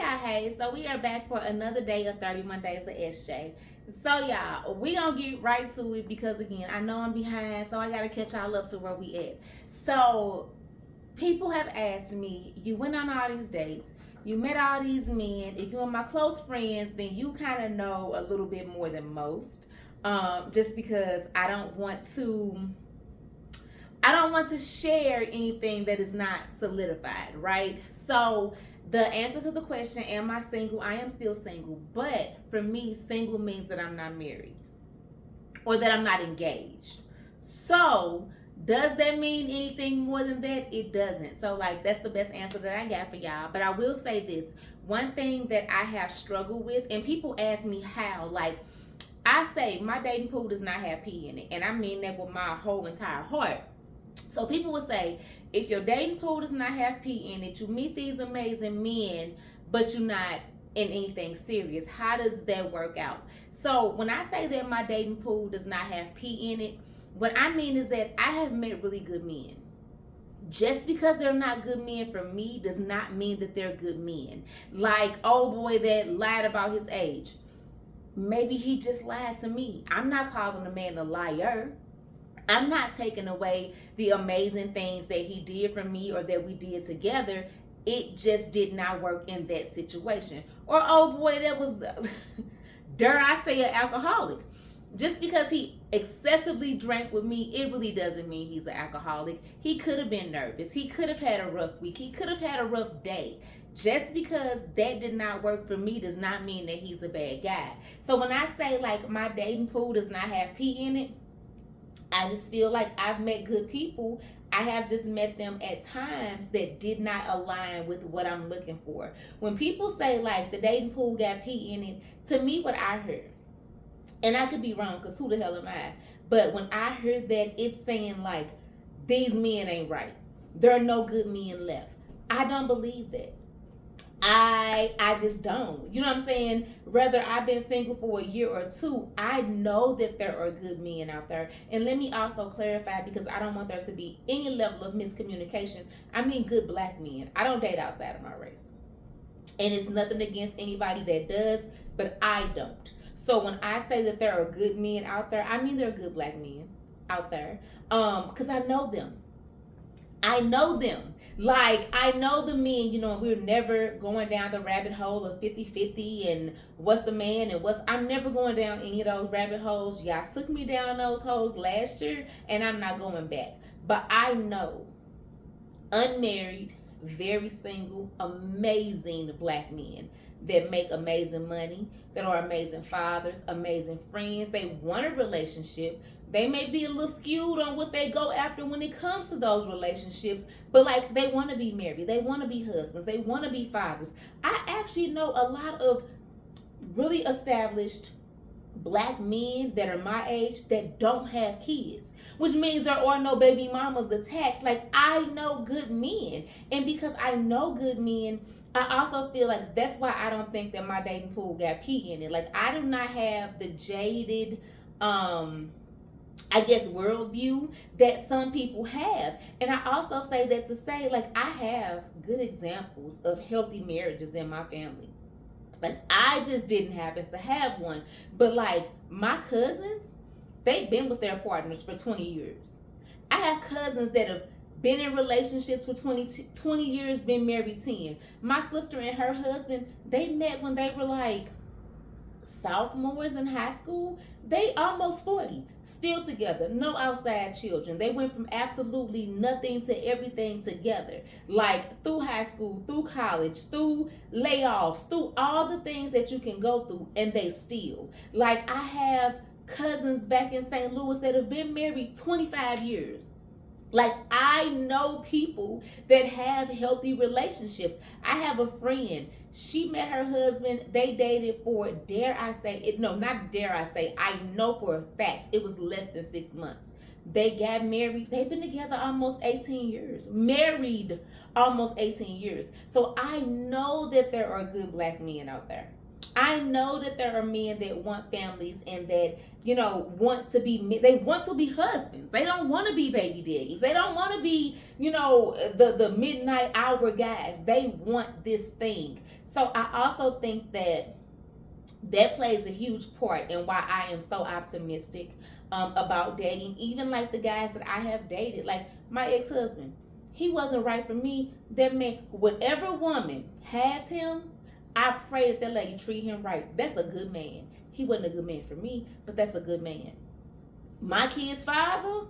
Hey. So we are back for another day of 31 Days of SJ. So y'all, we gonna get right to it because again, I know I'm behind, so I gotta catch y'all up to where we at. So people have asked me, you went on all these dates, you met all these men. If you're my close friends, then you kind of know a little bit more than most. Just because I don't want to share anything that is not solidified, right? So the answer to the question, am I single? I am still single. But for me, single means that I'm not married or that I'm not engaged. So does that mean anything more than that? It doesn't. So like that's the best answer that I got for y'all. But I will say this. One thing that I have struggled with, and people ask me how, like I say my dating pool does not have pee in it. And I mean that with my whole entire heart. So people would say, if your dating pool does not have pee in it, you meet these amazing men, but you're not in anything serious. How does that work out? So when I say that my dating pool does not have pee in it, what I mean is that I have met really good men. Just because they're not good men for me does not mean that they're good men. Like old boy that lied about his age. Maybe he just lied to me. I'm not calling the man a liar. I'm not taking away the amazing things that he did for me or that we did together. It just did not work in that situation. Or oh boy, that was, dare I say, an alcoholic. Just because he excessively drank with me, it really doesn't mean he's an alcoholic. He could have been nervous. He could have had a rough week. He could have had a rough day. Just because that did not work for me does not mean that he's a bad guy. So when I say like my dating pool does not have pee in it, I just feel like I've met good people. I have just met them at times that did not align with what I'm looking for. When people say like the dating pool got pee in it, to me what I heard, and I could be wrong because who the hell am I? But when I heard that, it's saying like these men ain't right. There are no good men left. I don't believe that. I just don't. You know what I'm saying? Whether I've been single for a year or two, I know that there are good men out there. And let me also clarify because I don't want there to be any level of miscommunication. I mean good black men. I don't date outside of my race. And it's nothing against anybody that does, but I don't. So when I say that there are good men out there, I mean there are good black men out there. Because I know them. I know them. Like, I know the men, we're never going down the rabbit hole of 50-50 and what's a man and I'm never going down any of those rabbit holes. Y'all took me down those holes last year and I'm not going back. But I know unmarried, very single, amazing black men that make amazing money, that are amazing fathers, amazing friends. They want a relationship. They may be a little skewed on what they go after when it comes to those relationships, but like they want to be married, they want to be husbands, they want to be fathers. I actually know a lot of really established black men that are my age that don't have kids, which means there are no baby mamas attached. Like, I know good men, and because I know good men, I also feel like that's why I don't think that my dating pool got pee in it. Like, I do not have the jaded I guess worldview that some people have. And I also say that to say, like, I have good examples of healthy marriages in my family. Like, I just didn't happen to have one. But like my cousins, they've been with their partners for 20 years. I have cousins that have been in relationships for 20 years, been married 10. My sister and her husband, they met when they were like sophomores in high school. They almost 40, still together, no outside children. They went from absolutely nothing to everything together, like through high school, through college, through layoffs, through all the things that you can go through, and they still. Like, I have cousins back in St. Louis that have been married 25 years. Like, I know people that have healthy relationships. I have a friend. She met her husband. They dated for, dare I say it? No, not dare I say. I know for a fact it was less than 6 months. They got married. They've been together almost 18 years. Married almost 18 years. So I know that there are good black men out there. I know that there are men that want families and that, you know, they want to be husbands. They don't want to be baby daddies. They don't want to be, you know, the midnight hour guys. They want this thing. So I also think that plays a huge part in why I am so optimistic about dating. Even like the guys that I have dated, like my ex-husband, he wasn't right for me. That man, whatever woman has him, I pray that lady treat him right. That's a good man. He wasn't a good man for me, but that's a good man. My kid's father,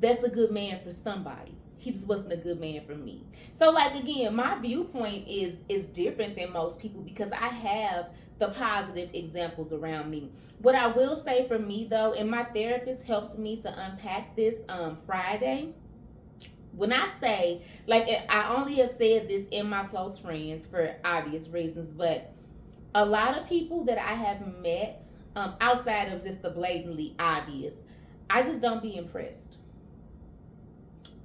that's a good man for somebody. He just wasn't a good man for me. So like, again, my viewpoint is different than most people because I have the positive examples around me. What I will say for me though, and my therapist helps me to unpack this Friday. When I say, like, I only have said this in my close friends for obvious reasons, but a lot of people that I have met, outside of just the blatantly obvious, I just don't be impressed.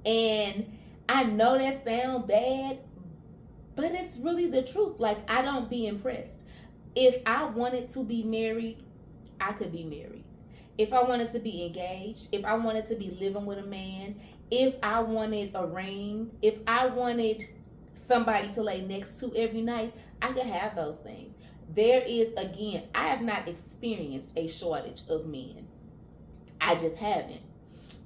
And I know that sounds bad, but it's really the truth. Like, I don't be impressed. If I wanted to be married, I could be married. If I wanted to be engaged, if I wanted to be living with a man, if I wanted a ring, if I wanted somebody to lay next to every night, I could have those things. There is, again, I have not experienced a shortage of men. I just haven't.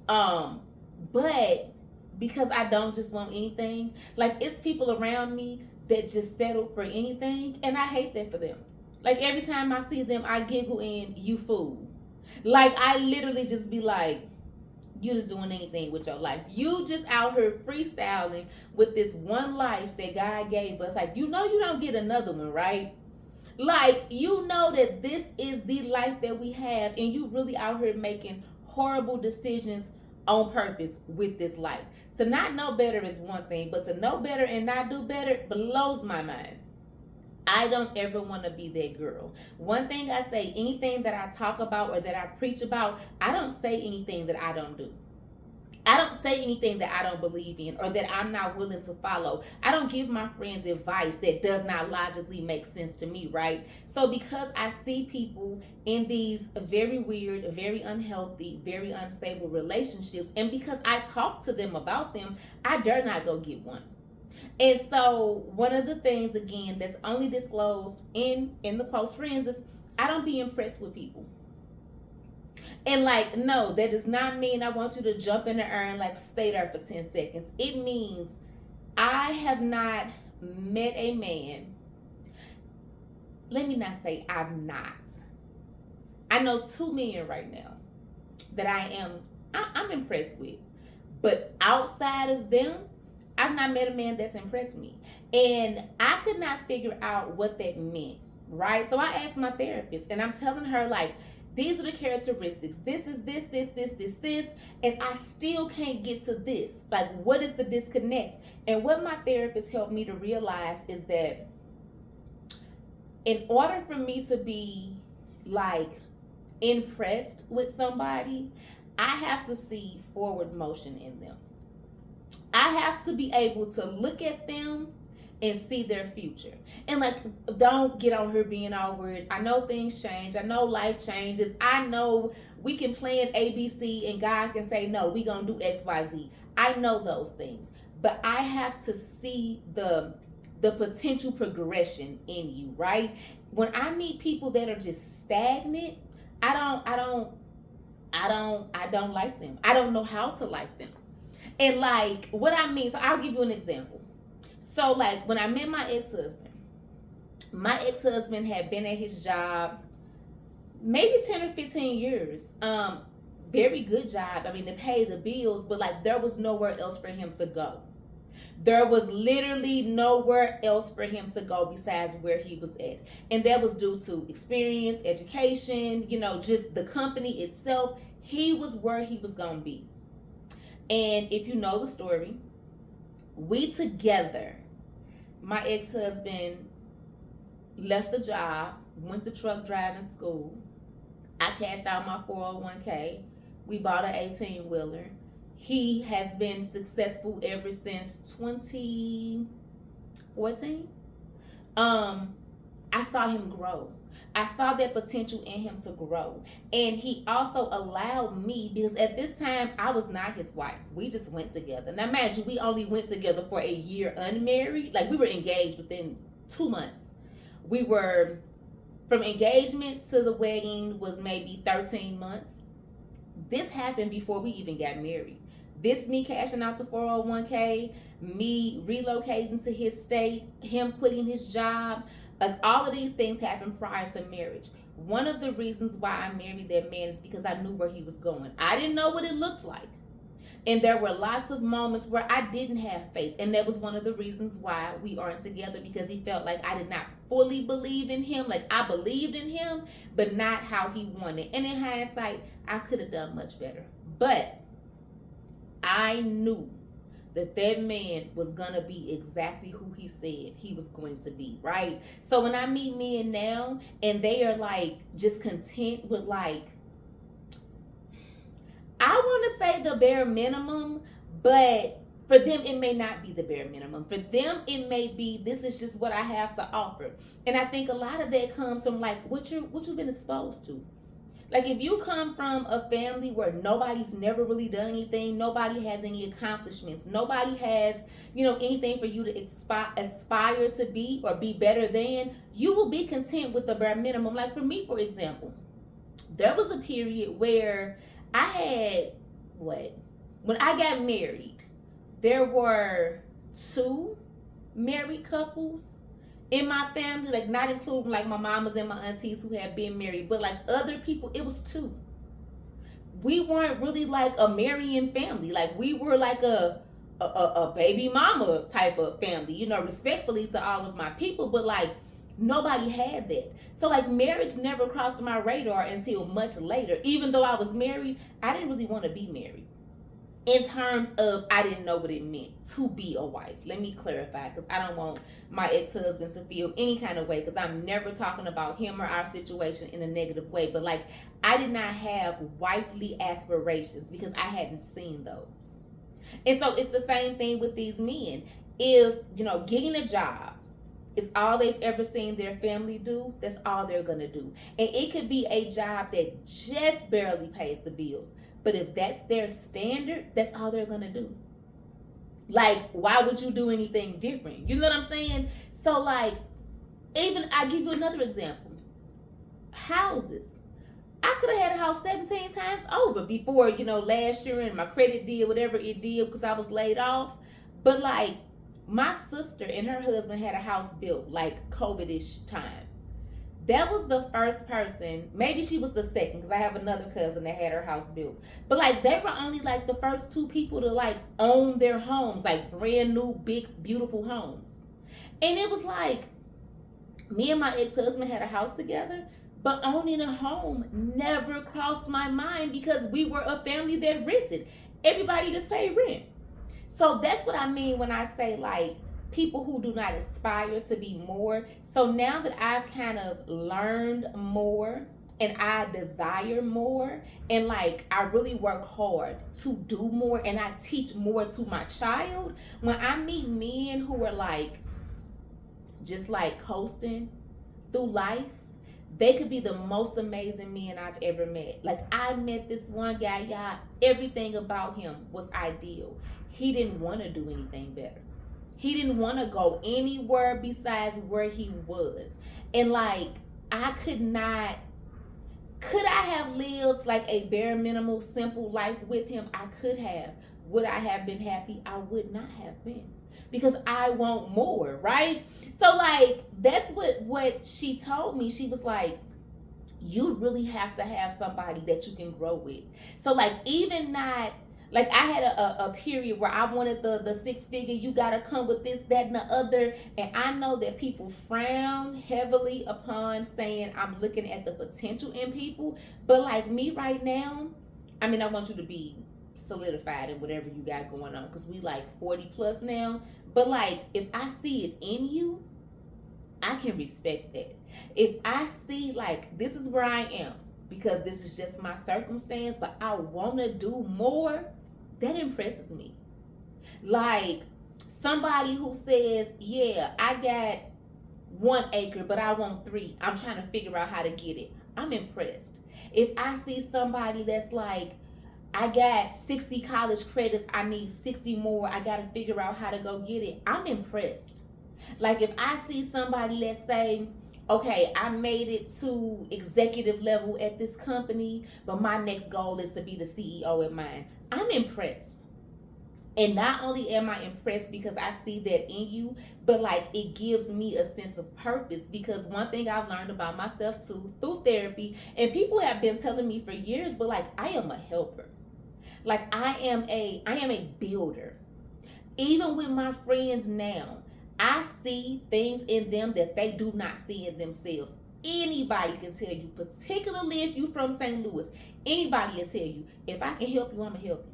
But because I don't just want anything, like, it's people around me that just settle for anything, and I hate that for them. Like, every time I see them, I giggle and you fool. Like, I literally just be like, you just doing anything with your life. You just out here freestyling with this one life that God gave us. Like, you know you don't get another one, right? Like, you know that this is the life that we have, and you really out here making horrible decisions on purpose with this life. To not know better is one thing, but to know better and not do better blows my mind. I don't ever want to be that girl. One thing I say, anything that I talk about or that I preach about, I don't say anything that I don't do. I don't say anything that I don't believe in or that I'm not willing to follow. I don't give my friends advice that does not logically make sense to me, right? So because I see people in these very weird, very unhealthy, very unstable relationships, and because I talk to them about them, I dare not go get one. And so one of the things, again, that's only disclosed in the close friends is I don't be impressed with people. And like, no, that does not mean I want you to jump in the air and like stay there for 10 seconds. It means I have not met a man. Let me not say I've not. I know 2 men right now that I'm impressed with. But outside of them, I've not met a man that's impressed me. And I could not figure out what that meant, right? So I asked my therapist, and I'm telling her, like, these are the characteristics. This is this. And I still can't get to this. Like, what is the disconnect? And what my therapist helped me to realize is that in order for me to be, like, impressed with somebody, I have to see forward motion in them. I have to be able to look at them and see their future. And like, don't get on her being all weird. I know things change. I know life changes. I know we can plan ABC and God can say, no, we gonna do XYZ. I know those things. But I have to see the potential progression in you, right? When I meet people that are just stagnant, I don't like them. I don't know how to like them. And like, what I mean, so I'll give you an example. So like, when I met my ex-husband had been at his job maybe 10 or 15 years. Very good job. I mean, to pay the bills, but like, there was nowhere else for him to go. There was literally nowhere else for him to go besides where he was at. And that was due to experience, education, you know, just the company itself. He was where he was going to be. And if you know the story, we together, my ex-husband left the job, went to truck driving school. I cashed out my 401k. We bought an 18-wheeler. He has been successful ever since 2014. um, I saw him grow. I saw that potential in him to grow. And he also allowed me, because at this time I was not his wife. We just went together. Now, mind you, we only went together for a year unmarried. Like, we were engaged within 2 months. We were, from engagement to the wedding was maybe 13 months. This happened before we even got married. This, me cashing out the 401k, me relocating to his state, him quitting his job, like all of these things happened prior to marriage. One of the reasons why I married that man is because I knew where he was going. I didn't know what it looked like. And there were lots of moments where I didn't have faith. And that was one of the reasons why we aren't together, because he felt like I did not fully believe in him. Like, I believed in him, but not how he wanted. And in hindsight, I could have done much better. But I knew that that man was going to be exactly who he said he was going to be, right? So when I meet men now and they are like just content with, like, I want to say the bare minimum, but for them it may not be the bare minimum. For them it may be, this is just what I have to offer. And I think a lot of that comes from like what you've been exposed to. Like, if you come from a family where nobody's never really done anything, nobody has any accomplishments, nobody has, anything for you to aspire to be or be better than, you will be content with the bare minimum. Like, for me, for example, there was a period where I had, when I got married, there were 2 married couples in my family, like not including like my mamas and my aunties who had been married, but like other people, it was 2. We weren't really like a marrying family. Like, we were like a baby mama type of family, respectfully to all of my people, but like nobody had that. So like marriage never crossed my radar until much later. Even though I was married, I didn't really want to be married. In terms of, I didn't know what it meant to be a wife. Let me clarify, because I don't want my ex-husband to feel any kind of way, because I'm never talking about him or our situation in a negative way. But like, I did not have wifely aspirations because I hadn't seen those. And so it's the same thing with these men. If, getting a job is all they've ever seen their family do, that's all they're going to do. And it could be a job that just barely pays the bills. But if that's their standard, that's all they're going to do. Like, why would you do anything different? You know what I'm saying? So, like, even, I give you another example. Houses. I could have had a house 17 times over before, last year, and my credit did whatever it did because I was laid off. But, like, my sister and her husband had a house built, like, COVID-ish time. That was the first person, maybe she was the second, because I have another cousin that had her house built. But like, they were only like the first 2 people to like own their homes, like brand new, big, beautiful homes. And it was like, me and my ex-husband had a house together, but owning a home never crossed my mind because we were a family that rented. Everybody just paid rent. So that's what I mean when I say like, people who do not aspire to be more. So now that I've kind of learned more and I desire more, and like I really work hard to do more, and I teach more to my child, when I meet men who are like just like coasting through life, they could be the most amazing men I've ever met. Like, I met this one guy, y'all, everything about him was ideal. He didn't want to do anything better. He didn't want to go anywhere besides where he was. And like, could I have lived like a bare minimal, simple life with him? I could have. Would I have been happy? I would not have been. Because I want more, right? So like, that's what she told me. She was like, you really have to have somebody that you can grow with. So like, even not, like I had a period where I wanted the 6-figure, you gotta come with this, that, and the other. And I know that people frown heavily upon saying I'm looking at the potential in people. But like me right now, I mean, I want you to be solidified in whatever you got going on, because we like 40 plus now. But like, if I see it in you, I can respect that. If I see like, this is where I am because this is just my circumstance, but I want to do more, that impresses me. Like somebody who says, yeah, I got 1 acre, but I want 3. I'm trying to figure out how to get it. I'm impressed. If I see somebody that's like, I got 60 college credits, I need 60 more, I got to figure out how to go get it, I'm impressed. Like if I see somebody that say, okay, I made it to executive level at this company, but my next goal is to be the CEO at mine, I'm impressed. And not only am I impressed because I see that in you, but like it gives me a sense of purpose. Because one thing I've learned about myself too through therapy, and people have been telling me for years, but like I am a helper. Like I am a builder. Even with my friends now, I see things in them that they do not see in themselves. Anybody can tell you, particularly if you're from St. Louis, anybody will tell you, if I can help you, I'm going to help you.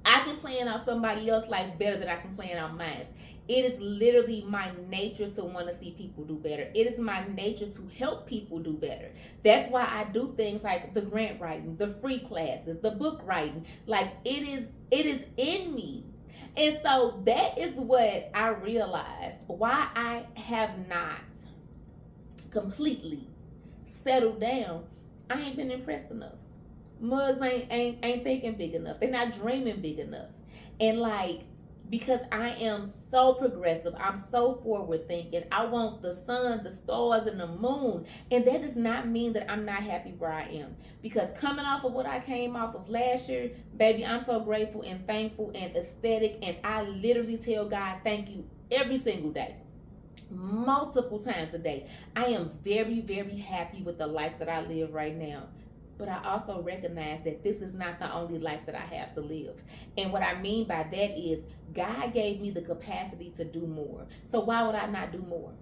I can plan out somebody else's life better than I can plan out mine. It is literally my nature to want to see people do better. It is my nature to help people do better. That's why I do things like the grant writing, the free classes, the book writing. Like it is in me. And so that is what I realized why I have not completely settled down. I ain't been impressed enough. Mugs ain't thinking big enough. They're not dreaming big enough. And like, because I am so progressive, I'm so forward thinking, I want the sun, the stars, and the moon. And that does not mean that I'm not happy where I am. Because coming off of what I came off of last year, baby, I'm so grateful and thankful and ecstatic. And I literally tell God, thank you every single day. Multiple times a day. I am very, very happy with the life that I live right now. But I also recognize that this is not the only life that I have to live. And what I mean by that is God gave me the capacity to do more. So why would I not do more?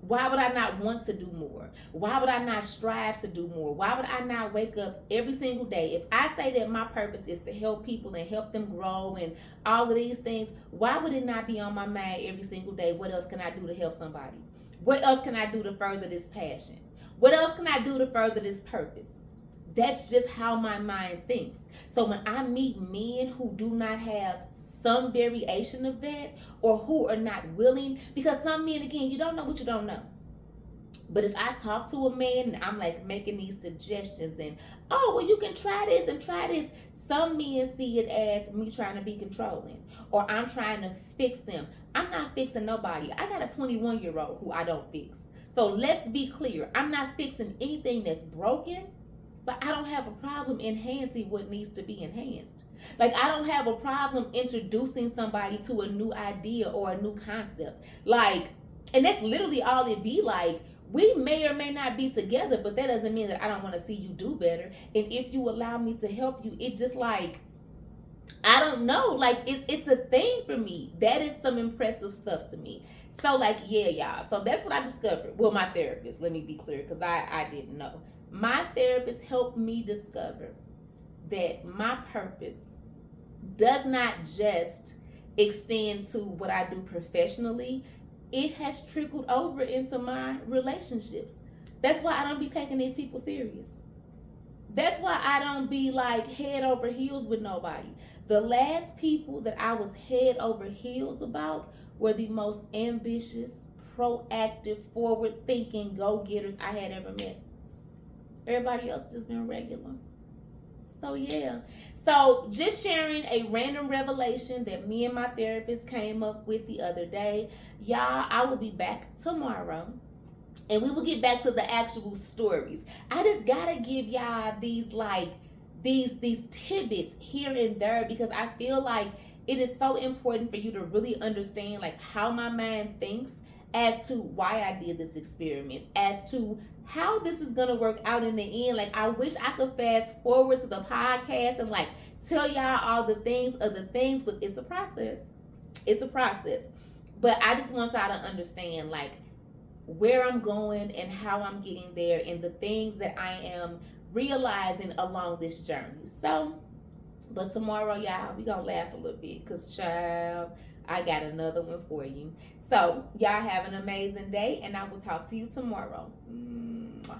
Why would I not want to do more? Why would I not strive to do more? Why would I not wake up every single day? If I say that my purpose is to help people and help them grow and all of these things, why would it not be on my mind every single day? What else can I do to help somebody? What else can I do to further this passion? What else can I do to further this purpose? That's just how my mind thinks. So when I meet men who do not have some variation of that, or who are not willing, because some men, again, you don't know what you don't know. But if I talk to a man and I'm like making these suggestions and, oh, well, you can try this and try this, some men see it as me trying to be controlling, or I'm trying to fix them. I'm not fixing nobody. I got a 21-year-old who I don't fix. So let's be clear. I'm not fixing anything that's broken. But I don't have a problem enhancing what needs to be enhanced. Like I don't have a problem introducing somebody to a new idea or a new concept. Like, and that's literally all it be like. We may or may not be together, but that doesn't mean that I don't want to see you do better. And if you allow me to help you, it just like, I don't know, like it's a thing for me. That is some impressive stuff to me. So like, yeah, y'all. So that's what I discovered. Well, my therapist, let me be clear, because I didn't know. My therapist helped me discover that my purpose does not just extend to what I do professionally. It has trickled over into my relationships. That's why I don't be taking these people serious. That's why I don't be like head over heels with nobody. The last people that I was head over heels about were the most ambitious, proactive, forward-thinking go-getters I had ever met. Everybody else just been regular. So yeah. So just sharing a random revelation that me and my therapist came up with the other day. Y'all, I will be back tomorrow. And we will get back to the actual stories. I just gotta give y'all these these tidbits here and there, because I feel like it is so important for you to really understand like how my mind thinks, as to why I did this experiment, as to how this is gonna work out in the end. Like I wish I could fast forward to the podcast and like tell y'all all the things, but it's a process. It's a process. But I just want y'all to understand like where I'm going and how I'm getting there and the things that I am realizing along this journey. So, but tomorrow, y'all, we gonna laugh a little bit, because child, I got another one for you. So y'all have an amazing day, and I will talk to you tomorrow. Mwah.